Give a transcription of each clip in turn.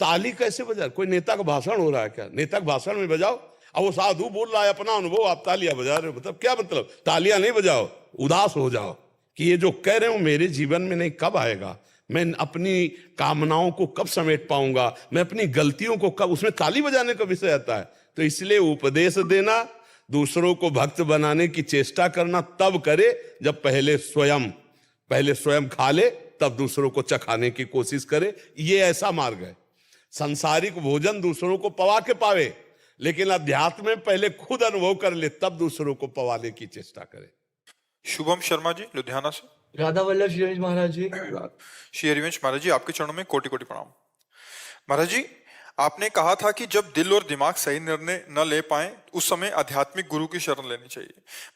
ताली कैसे बजा? कोई नेता का भाषण हो रहा है क्या? नेता का भाषण में बजाओ। अब वो साधु बोल रहा है अपना अनुभव, आप तालियां बजा रहे हो, मतलब क्या मतलब? तालियां नहीं बजाओ, उदास हो जाओ कि ये जो कह रहे हो मेरे जीवन में नहीं, कब आएगा? मैं अपनी कामनाओं को कब समेट पाऊंगा? मैं अपनी गलतियों को कब? उसमें ताली बजाने का विषय आता है। तो इसलिए उपदेश देना, दूसरों को भक्त बनाने की चेष्टा करना तब करे जब पहले स्वयं खा ले, तब दूसरों को चखाने की कोशिश करे। ये ऐसा मार्ग है। सांसारिक भोजन दूसरों को पवा के पावे, लेकिन अध्यात्म में पहले खुद अनुभव कर ले, तब दूसरों को पवाने की चेष्टा करे। शुभम शर्मा जी लुधियाना से। राधा वल्लभ श्री हरिवंश महाराज जी। श्री हरिवंश महाराज जी, आपके चरणों में कोटि कोटि प्रणाम। महाराज जी, आपने कहा था कि जब दिल और दिमाग सही निर्णय न ले पाए उस समय आध्यात्मिक गुरु की शरण लेनी चाहिए।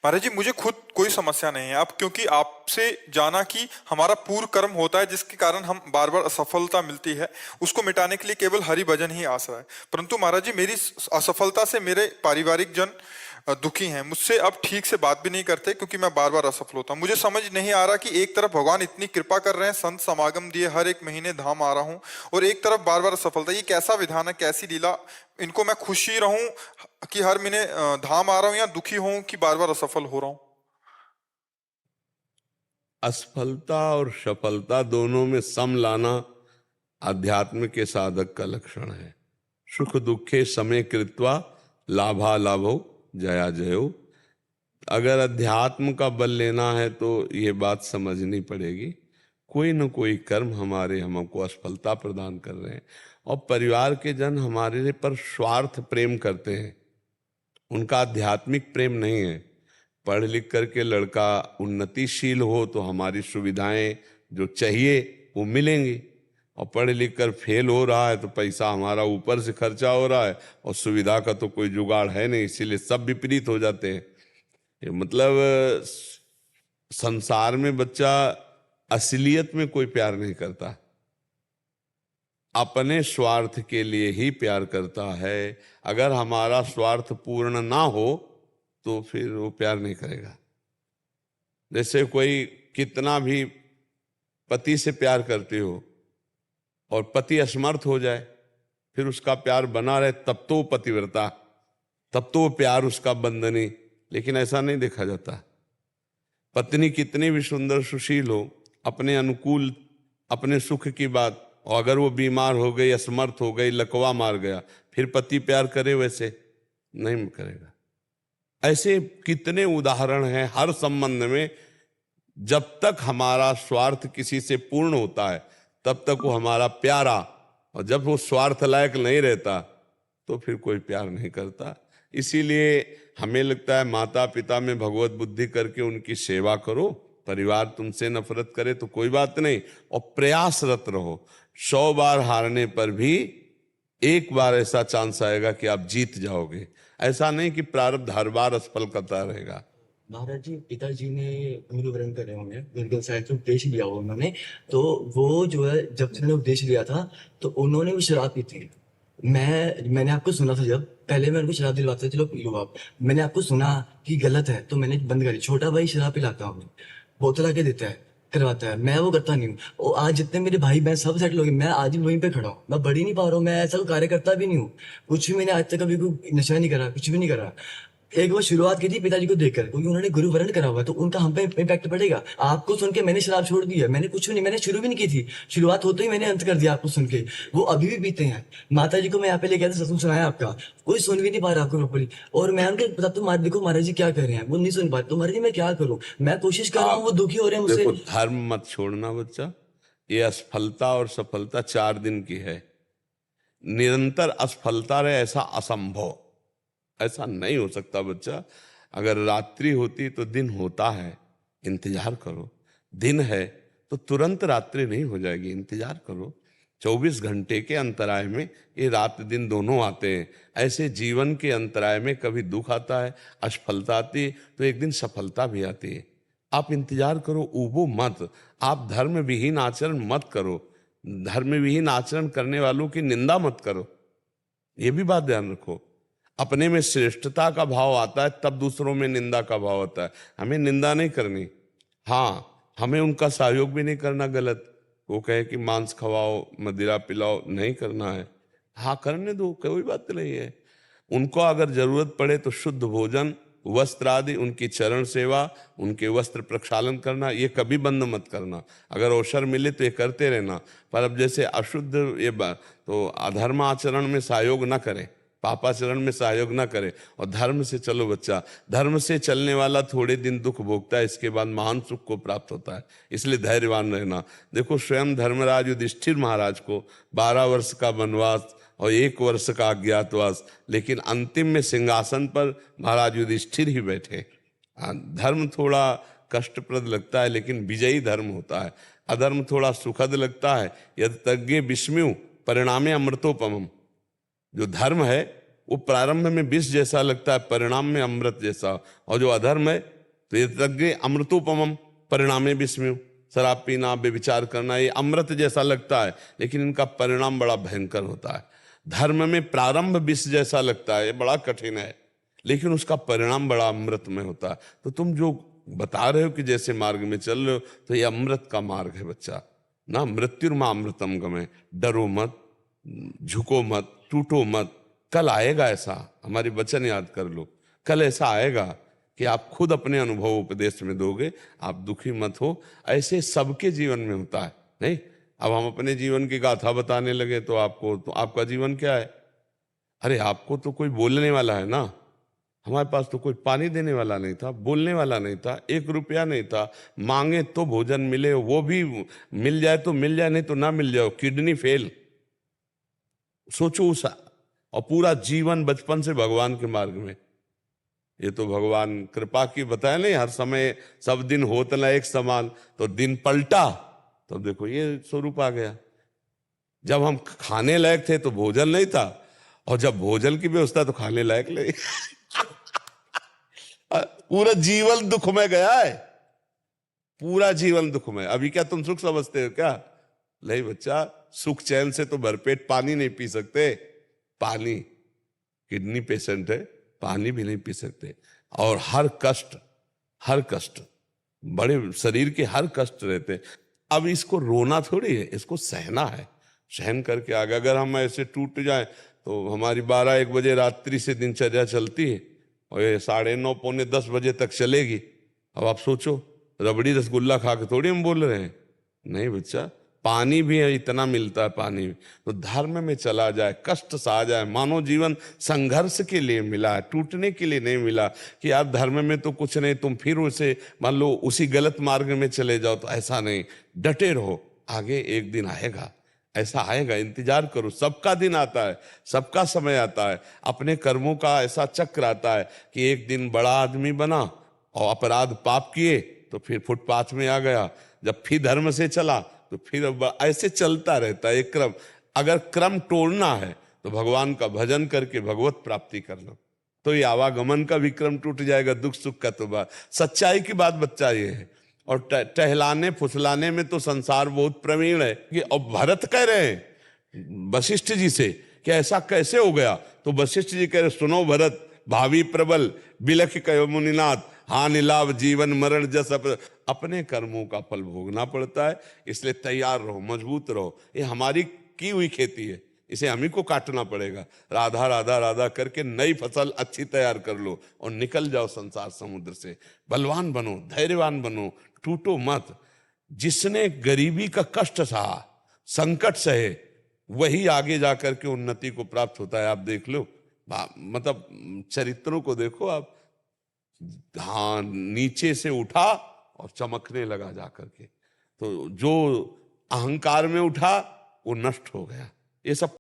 महाराज जी, मुझे खुद कोई समस्या नहीं है अब, क्योंकि आपसे जाना कि हमारा पूर्व कर्म होता है जिसके कारण हम बार बार असफलता मिलती है, उसको मिटाने के लिए केवल हरि भजन ही आसरा है। परंतु महाराज जी, मेरी असफलता से मेरे पारिवारिक जन दुखी हैं, मुझसे अब ठीक से बात भी नहीं करते क्योंकि मैं बार बार असफल होता हूँ। मुझे समझ नहीं आ रहा कि एक तरफ भगवान इतनी कृपा कर रहे हैं, संत समागम दिए, हर एक महीने धाम आ रहा हूँ, और एक तरफ बार बार असफलता। ये कैसा विधान है, कैसी लीला? इनको मैं खुशी रहूं कि हर महीने धाम आ रहा हूं, या दुखी हूं कि बार बार असफल हो रहा हूं? असफलता और सफलता दोनों में सम लाना अध्यात्म के साधक का लक्षण है। सुख दुखे समय कृत्वा लाभा लाभो जया जयो। अगर अध्यात्म का बल लेना है तो ये बात समझनी पड़ेगी, कोई न कोई कर्म हमको असफलता प्रदान कर रहे हैं, और परिवार के जन हमारे पर स्वार्थ प्रेम करते हैं, उनका आध्यात्मिक प्रेम नहीं है। पढ़ लिख करके लड़का उन्नतिशील हो तो हमारी सुविधाएं जो चाहिए वो मिलेंगी, और पढ़ लिख कर फेल हो रहा है तो पैसा हमारा ऊपर से खर्चा हो रहा है और सुविधा का तो कोई जुगाड़ है नहीं, इसीलिए सब विपरीत हो जाते हैं। ये मतलब संसार में बच्चा असलियत में कोई प्यार नहीं करता, अपने स्वार्थ के लिए ही प्यार करता है। अगर हमारा स्वार्थ पूर्ण ना हो तो फिर वो प्यार नहीं करेगा। जैसे कोई कितना भी पति से प्यार करते हो और पति असमर्थ हो जाए, फिर उसका प्यार बना रहे, तब तो वो पतिव्रता, तब तो वो प्यार उसका बंधनी। लेकिन ऐसा नहीं देखा जाता। पत्नी कितनी भी सुंदर सुशील हो, अपने अनुकूल अपने सुख की बात, और अगर वो बीमार हो गई, असमर्थ हो गई, लकवा मार गया, फिर पति प्यार करे? वैसे नहीं करेगा। ऐसे कितने उदाहरण हैं हर संबंध में। जब तक हमारा स्वार्थ किसी से पूर्ण होता है तब तक वो हमारा प्यारा, और जब वो स्वार्थ लायक नहीं रहता तो फिर कोई प्यार नहीं करता। इसीलिए हमें लगता है माता पिता में भगवत बुद्धि करके उनकी सेवा करो। परिवार तुमसे नफरत करे तो कोई बात नहीं, और प्रयासरत रहो। 100 बार हारने पर भी एक बार ऐसा चांस आएगा कि आप जीत जाओगे। ऐसा नहीं कि प्रारब्ध हर बार असफल करता रहेगा। महाराज जी, पिताजी ने गुरु वरण करे होंगे, गुरुकुल साहिब से उपदेश लिया हुआ उन्होंने, तो वो जो है जब से उपदेश लिया था तो उन्होंने भी शराब पी थी। मैंने आपको सुना था, जब पहले मैं उनको शराब दिलवाता था, चलो पी लो आप, मैंने आपको सुना कि गलत है तो मैंने बंद करी। छोटा भाई शराब पिलाता हूँ, बोतल आके देता है, करवाता है, मैं वो करता नहीं हूँ। और आज जितने मेरे भाई बहन सब सेटल हो गए, मैं आज भी वहीं पे खड़ा हूँ, मैं बढ़ ही नहीं पा रहा हूँ। मैं ऐसा कोई कार्य करता भी नहीं हूँ, कुछ भी मैंने आज तक कभी कोई नशा नहीं करा, कुछ भी नहीं करा। एक बार शुरुआत की थी पिताजी को देखकर, क्योंकि उन्होंने गुरु वरण करा हुआ, तो उनका हम पे इम्पैक्ट पड़ेगा। आपको सुन के मैंने शराब छोड़ दी है, मैंने कुछ नहीं, मैंने शुरू भी नहीं की थी, शुरुआत होते ही मैंने अंत कर दिया आपको सुन के। वो अभी भी पीते हैं। माता जी को मैं यहाँ पे लेके आया था, सत्संग सुनाया आपका, कोई सुन भी नहीं पा रहा आपको प्रॉपर्ली। और मैं उनके बताता हूँ, देखो महाराज जी क्या कर रहे हैं, वो नहीं सुन पाते। तो महाराज जी मैं क्या करूँ, मैं कोशिश कर रहा हूँ, वो दुखी हो रहे हैं मुझसे। देखो, धर्म मत छोड़ना बच्चा। ये असफलता और सफलता 4 दिन की है। निरंतर असफलता रहे ऐसा असंभव, ऐसा नहीं हो सकता बच्चा। अगर रात्रि होती तो दिन होता है, इंतजार करो। दिन है तो तुरंत रात्रि नहीं हो जाएगी, इंतजार करो। 24 घंटे के अंतराय में ये रात दिन दोनों आते हैं। ऐसे जीवन के अंतराय में कभी दुख आता है, असफलता आती है, तो एक दिन सफलता भी आती है। आप इंतजार करो, ऊबो मत। आप धर्म विहीन आचरण मत करो, धर्म विहीन आचरण करने वालों की निंदा मत करो। ये भी बात ध्यान रखो। अपने में श्रेष्ठता का भाव आता है तब दूसरों में निंदा का भाव आता है। हमें निंदा नहीं करनी, हाँ हमें उनका सहयोग भी नहीं करना गलत, वो कहे कि मांस खवाओ, मदिरा पिलाओ, नहीं करना है, हाँ करने दो, कोई बात नहीं है। उनको अगर जरूरत पड़े तो शुद्ध भोजन, वस्त्र आदि, उनकी चरण सेवा, उनके वस्त्र प्रक्षालन करना, ये कभी बंद मत करना। अगर अवसर मिले तो ये करते रहना। पर अब जैसे अशुद्ध तो अधर्म आचरण में सहयोग ना करें, पापाचरण में सहयोग ना करें, और धर्म से चलो बच्चा। धर्म से चलने वाला थोड़े दिन दुख भोगता है, इसके बाद महान सुख को प्राप्त होता है। इसलिए धैर्यवान रहना। देखो स्वयं धर्मराज युधिष्ठिर महाराज को 12 वर्ष का वनवास और 1 वर्ष का अज्ञातवास, लेकिन अंतिम में सिंहासन पर महाराज युधिष्ठिर ही बैठे। धर्म थोड़ा कष्टप्रद लगता है, लेकिन विजयी धर्म होता है। अधर्म थोड़ा सुखद लगता है। यद तज्ञे विस्मयु परिणामे अमृतोपमम। जो धर्म है वो प्रारंभ में विष जैसा लगता है, परिणाम में अमृत जैसा। और जो अधर्म है तो ये तज्ञे अमृतोपमम परिणामे विस्मयु। शराब पीना, बेविचार करना, ये अमृत जैसा लगता है, लेकिन इनका परिणाम बड़ा भयंकर होता है। धर्म में प्रारंभ विष जैसा लगता है, ये बड़ा कठिन है, लेकिन उसका परिणाम बड़ा अमृत में होता है। तो तुम जो बता रहे हो कि जैसे मार्ग में चल रहे हो, तो ये अमृत का मार्ग है बच्चा ना। मृत्युर्मा अमृतम गमे। डरो मत, झुको मत, टूटो मत। कल आएगा ऐसा, हमारी वचन याद कर लो, कल ऐसा आएगा कि आप खुद अपने अनुभव उपदेश में दोगे। आप दुखी मत हो। ऐसे सबके जीवन में होता है। नहीं, अब हम अपने जीवन की गाथा बताने लगे तो आपका जीवन क्या है? अरे आपको तो कोई बोलने वाला है ना। हमारे पास तो कोई पानी देने वाला नहीं था, बोलने वाला नहीं था, 1 रुपया नहीं था। मांगे तो भोजन मिले, वो भी मिल जाए तो मिल जाए, नहीं तो ना मिल जाओ, किडनी फेल। सोचो उस, और पूरा जीवन बचपन से भगवान के मार्ग में। ये तो भगवान कृपा की बताया नहीं, हर समय सब दिन होत न एक समान। तो दिन पलटा तो देखो ये स्वरूप आ गया। जब हम खाने लायक थे तो भोजन नहीं था, और जब भोजन की व्यवस्था तो खाने लायक नहीं। पूरा जीवन दुख में गया है, पूरा जीवन दुख में। अभी क्या तुम सुख समझते हो क्या? नहीं बच्चा, सुख चैन से तो भरपेट पानी नहीं पी सकते। पानी, किडनी पेशेंट है, पानी भी नहीं पी सकते। और हर कष्ट बड़े शरीर के हर कष्ट रहते हैं। अब इसको रोना थोड़ी है, इसको सहना है। सहन करके आगे। अगर हम ऐसे टूट जाए तो हमारी 12-1 बजे रात्रि से दिनचर्या चलती है, और ये 9:30 पौने 10 बजे तक चलेगी। अब आप सोचो, रबड़ी रसगुल्ला खा के थोड़ी हम बोल रहे हैं। नहीं बच्चा, पानी भी है, इतना मिलता है पानी। तो धर्म में चला जाए, कष्ट सा आ जाए। मानव जीवन संघर्ष के लिए मिला है, टूटने के लिए नहीं मिला कि यार धर्म में तो कुछ नहीं, तुम फिर उसे मान लो उसी गलत मार्ग में चले जाओ। तो ऐसा नहीं, डटे रहो, आगे एक दिन आएगा, ऐसा आएगा, इंतजार करो। सबका दिन आता है, सबका समय आता है। अपने कर्मों का ऐसा चक्र आता है कि एक दिन बड़ा आदमी बना और अपराध पाप किए तो फिर फुटपाथ में आ गया। जब फिर धर्म से चला तो फिर ऐसे चलता रहता है एक क्रम। अगर क्रम तोड़ना है तो भगवान का भजन करके भगवत प्राप्ति कर लो, तो ये आवागमन का विक्रम टूट जाएगा, दुख सुख का तो बात। सच्चाई की बात बच्चा ये है। और टहलाने फुसलाने में तो संसार बहुत प्रवीण है। कि अब भरत कह रहे हैं वशिष्ठ जी से कि ऐसा कैसे हो गया? तो वशिष्ठ जी कह रहे, सुनो भरत, भावी प्रबल बिलख कयो मुनिनाथ, हानि लाभ जीवन मरण जस। अपने कर्मों का फल भोगना पड़ता है, इसलिए तैयार रहो, मजबूत रहो। ये हमारी की हुई खेती है, इसे हम ही को काटना पड़ेगा। राधा राधा राधा करके नई फसल अच्छी तैयार कर लो और निकल जाओ संसार समुद्र से। बलवान बनो, धैर्यवान बनो, टूटो मत। जिसने गरीबी का कष्ट सहा, संकट सहे, वही आगे जाकर के उन्नति को प्राप्त होता है। आप देख लो, मतलब चरित्रों को देखो आप। हाँ, नीचे से उठा और चमकने लगा जाकर के। तो जो अहंकार में उठा वो नष्ट हो गया। ये सब